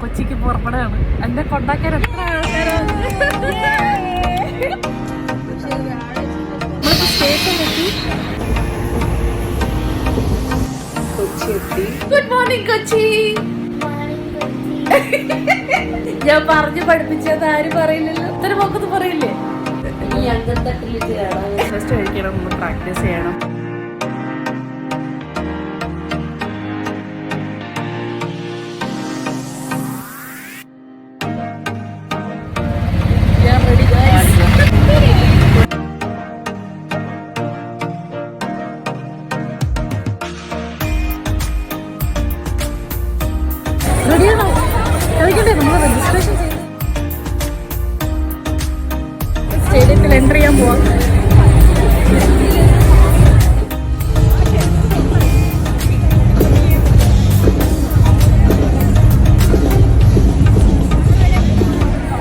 കൊച്ചിക്ക് പുറപ്പെടുകയാണ്. എന്നെ കൊണ്ടാക്കാൻ എത്ര ആൾക്കാരാണ്. Good morning Kochi. ഞാൻ പറഞ്ഞു പഠിപ്പിച്ചത് ആരും പറയില്ലല്ലോ. ഇത്ര പൊക്കത്ത് പറയില്ലേ? ഈ അന്തത്തട്ടിൽ ടെസ്റ്റ് കഴിക്കണം, ഒന്ന് പ്രാക്ടീസ് ചെയ്യണം. റെഡിയാണോ? കളിക്കണ്ടേ? നമ്മൾ രജിസ്ട്രേഷൻ ചെയ്തു. സ്റ്റേഡിയത്തിൽ എൻ്റർ ചെയ്യാൻ പോവാം.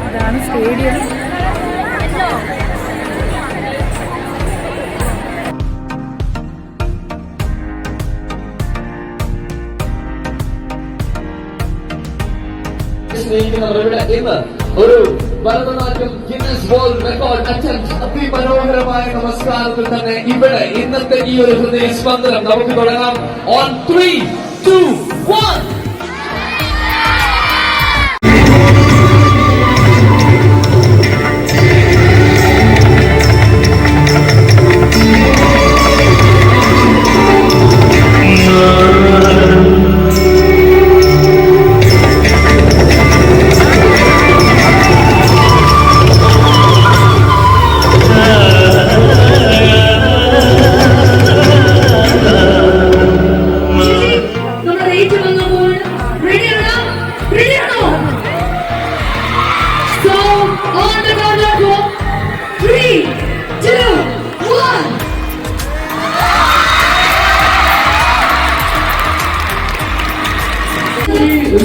ഇതാണ് സ്റ്റേഡിയം. ഇന്ന് ഒരു Bharatanatyam Guinness world record attempt അതിമനോഹരമായ നമസ്കാരത്തിൽ തന്നെ ഇവിടെ ഇന്നത്തെ ഈ ഒരു ഹൃദയ സ്പന്ദനം നമുക്ക് തുടങ്ങാം. On 3, 2, 1.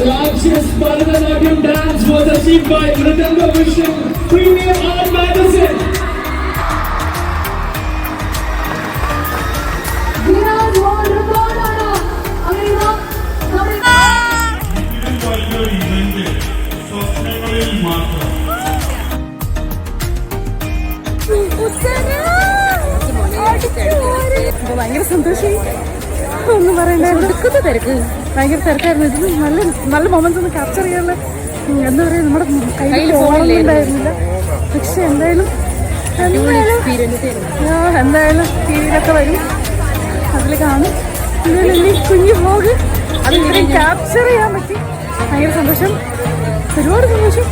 Largest Bharatanatyam dance was achieved by Mridanga Vision Premium Art Magazine. ഭയങ്കര സന്തോഷമായി. ഒന്നും പറയണ്ടായിരുന്നു. എടുക്കുന്ന തിരക്ക് ഭയങ്കര തിരക്കായിരുന്നു. ഇത് നല്ല നല്ല മൊമെന്റ്സ് ഒന്ന് ക്യാപ്ചർ ചെയ്യാനുള്ള എന്താ പറയുക, നമ്മുടെ കയ്യിൽ ഫോണൊന്നുണ്ടായിരുന്നില്ല. പക്ഷെ എന്തായാലും ടി വിയിലൊക്കെ വരും, അതിൽ കാണും. എന്തായാലും കുഞ്ഞു വ്ലോഗ് അതിങ്ങനെ ക്യാപ്ചർ ചെയ്യാൻ പറ്റി. ഭയങ്കര സന്തോഷം, ഒരുപാട് സന്തോഷം.